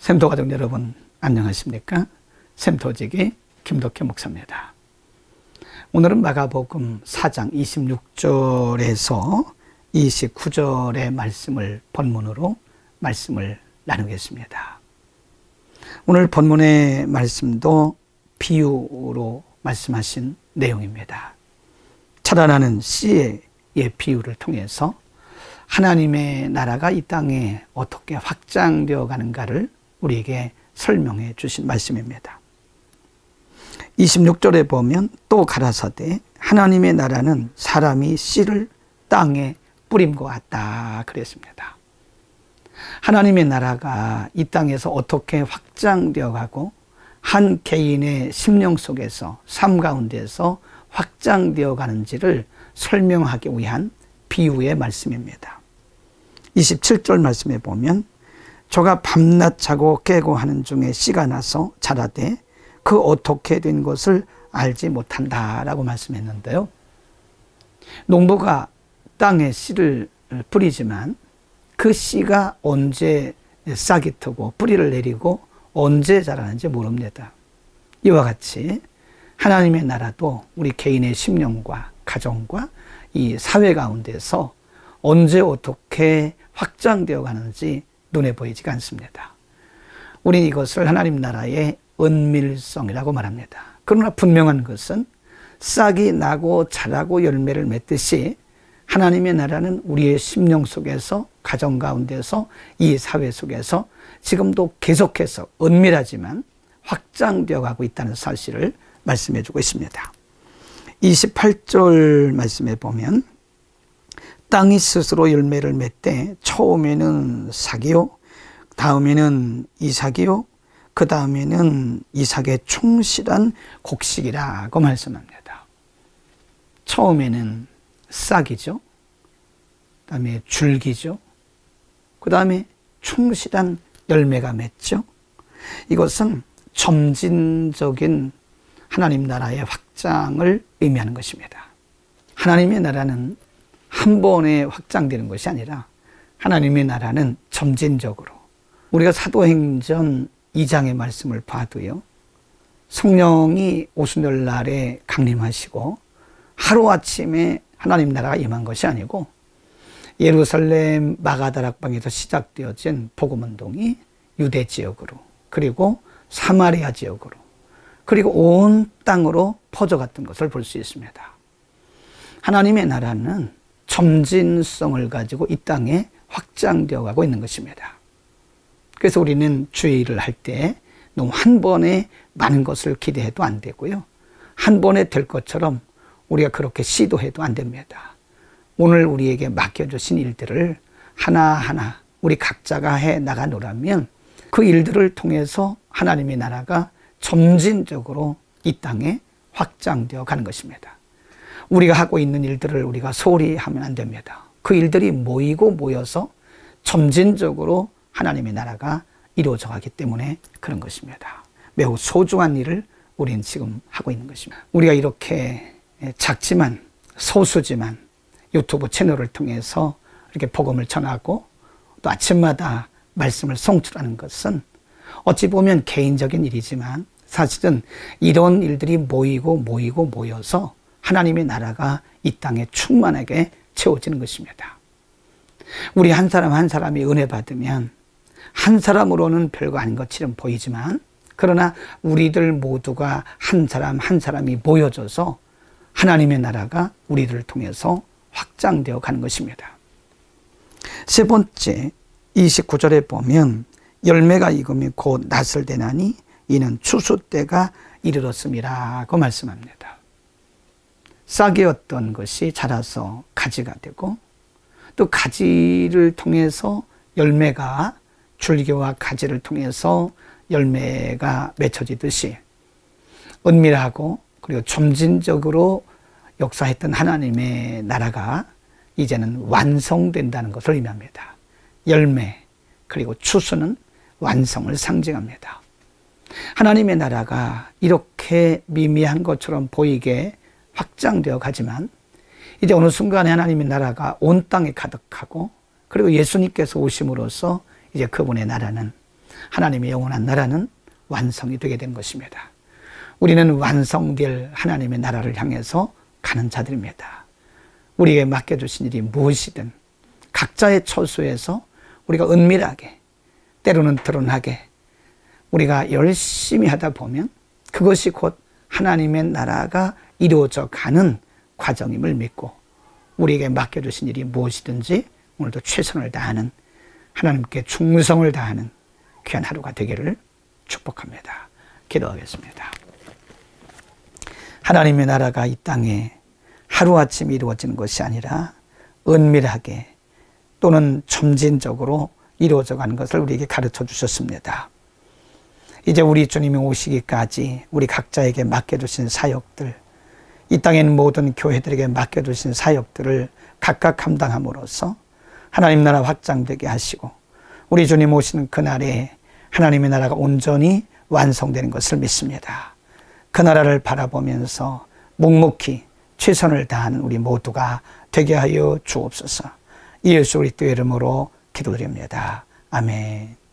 샘도 가족 여러분 안녕하십니까? 샘토지기 김덕현 목사입니다. 오늘은 마가복음 4장 26절에서 29절의 말씀을 본문으로 말씀을 나누겠습니다. 오늘 본문의 말씀도 비유로 말씀하신 내용입니다. 자라나는 씨의 비유를 통해서 하나님의 나라가 이 땅에 어떻게 확장되어 가는가를 우리에게 설명해 주신 말씀입니다. 26절에 보면 또 가라사대 하나님의 나라는 사람이 씨를 땅에 뿌림과 같다 그랬습니다. 하나님의 나라가 이 땅에서 어떻게 확장되어 가고 한 개인의 심령 속에서 삶 가운데서 확장되어 가는지를 설명하기 위한 비유의 말씀입니다. 27절 말씀에 보면 저가 밤낮 자고 깨고 하는 중에 씨가 나서 자라되 그 어떻게 된 것을 알지 못한다라고 말씀했는데요. 농부가 땅에 씨를 뿌리지만 그 씨가 언제 싹이 트고 뿌리를 내리고 언제 자라는지 모릅니다. 이와 같이 하나님의 나라도 우리 개인의 심령과 가정과 이 사회 가운데서 언제 어떻게 확장되어 가는지 눈에 보이지가 않습니다. 우리는 이것을 하나님 나라의 은밀성이라고 말합니다. 그러나 분명한 것은 싹이 나고 자라고 열매를 맺듯이 하나님의 나라는 우리의 심령 속에서 가정 가운데서 이 사회 속에서 지금도 계속해서 은밀하지만 확장되어 가고 있다는 사실을 말씀해 주고 있습니다. 28절 말씀에 보면 땅이 스스로 열매를 맺되 처음에는 싹이요 다음에는 이삭이요 그 다음에는 이삭의 충실한 곡식이라고 말씀합니다. 처음에는 싹이죠. 그 다음에 줄기죠. 그 다음에 충실한 열매가 맺죠. 이것은 점진적인 하나님 나라의 확장을 의미하는 것입니다. 하나님의 나라는 한 번에 확장되는 것이 아니라 하나님의 나라는 점진적으로 우리가 사도행전 2장의 말씀을 봐도요. 성령이 오순절날에 강림하시고 하루아침에 하나님 나라가 임한 것이 아니고 예루살렘 마가다락방에서 시작되어진 복음운동이 유대 지역으로 그리고 사마리아 지역으로 그리고 온 땅으로 퍼져갔던 것을 볼 수 있습니다. 하나님의 나라는 점진성을 가지고 이 땅에 확장되어 가고 있는 것입니다. 그래서 우리는 주의 일을 할 때 너무 한 번에 많은 것을 기대해도 안 되고요. 한 번에 될 것처럼 우리가 그렇게 시도해도 안 됩니다. 오늘 우리에게 맡겨주신 일들을 하나하나 우리 각자가 해 나가노라면 그 일들을 통해서 하나님의 나라가 점진적으로 이 땅에 확장되어 가는 것입니다. 우리가 하고 있는 일들을 우리가 소홀히 하면 안 됩니다. 그 일들이 모이고 모여서 점진적으로 하나님의 나라가 이루어져 가기 때문에 그런 것입니다. 매우 소중한 일을 우리는 지금 하고 있는 것입니다. 우리가 이렇게 작지만 소수지만 유튜브 채널을 통해서 이렇게 복음을 전하고 또 아침마다 말씀을 송출하는 것은 어찌 보면 개인적인 일이지만 사실은 이런 일들이 모여서 하나님의 나라가 이 땅에 충만하게 채워지는 것입니다. 우리 한 사람 한 사람이 은혜 받으면 한 사람으로는 별거 아닌 것처럼 보이지만 그러나 우리들 모두가 한 사람 한 사람이 모여져서 하나님의 나라가 우리들을 통해서 확장되어 가는 것입니다. 세 번째 29절에 보면 열매가 익으면 곧 낫을 대나니 이는 추수 때가 이르렀음이라고 말씀합니다. 싹이었던 것이 자라서 가지가 되고 또 가지를 통해서 열매가 줄기와 가지를 통해서 열매가 맺혀지듯이 은밀하고 그리고 점진적으로 역사했던 하나님의 나라가 이제는 완성된다는 것을 의미합니다. 열매 그리고 추수는 완성을 상징합니다. 하나님의 나라가 이렇게 미미한 것처럼 보이게 확장되어 가지만 이제 어느 순간에 하나님의 나라가 온 땅에 가득하고 그리고 예수님께서 오심으로써 이제 그분의 나라는 하나님의 영원한 나라는 완성이 되게 된 것입니다. 우리는 완성될 하나님의 나라를 향해서 가는 자들입니다. 우리에게 맡겨주신 일이 무엇이든 각자의 처소에서 우리가 은밀하게, 때로는 드러나게 우리가 열심히 하다 보면 그것이 곧 하나님의 나라가 이루어져 가는 과정임을 믿고, 우리에게 맡겨주신 일이 무엇이든지 오늘도 최선을 다하는, 하나님께 충성을 다하는 귀한 하루가 되기를 축복합니다. 기도하겠습니다. 하나님의 나라가 이 땅에 하루아침에 이루어지는 것이 아니라 은밀하게 또는 점진적으로 이루어져 가는 것을 우리에게 가르쳐 주셨습니다. 이제 우리 주님이 오시기까지 우리 각자에게 맡겨주신 사역들, 이 땅에 있는 모든 교회들에게 맡겨주신 사역들을 각각 감당함으로써 하나님 나라 확장되게 하시고, 우리 주님 오시는 그날에 하나님의 나라가 온전히 완성되는 것을 믿습니다. 그 나라를 바라보면서 묵묵히 최선을 다하는 우리 모두가 되게 하여 주옵소서. 예수 그리스도의 이름으로 기도드립니다. 아멘.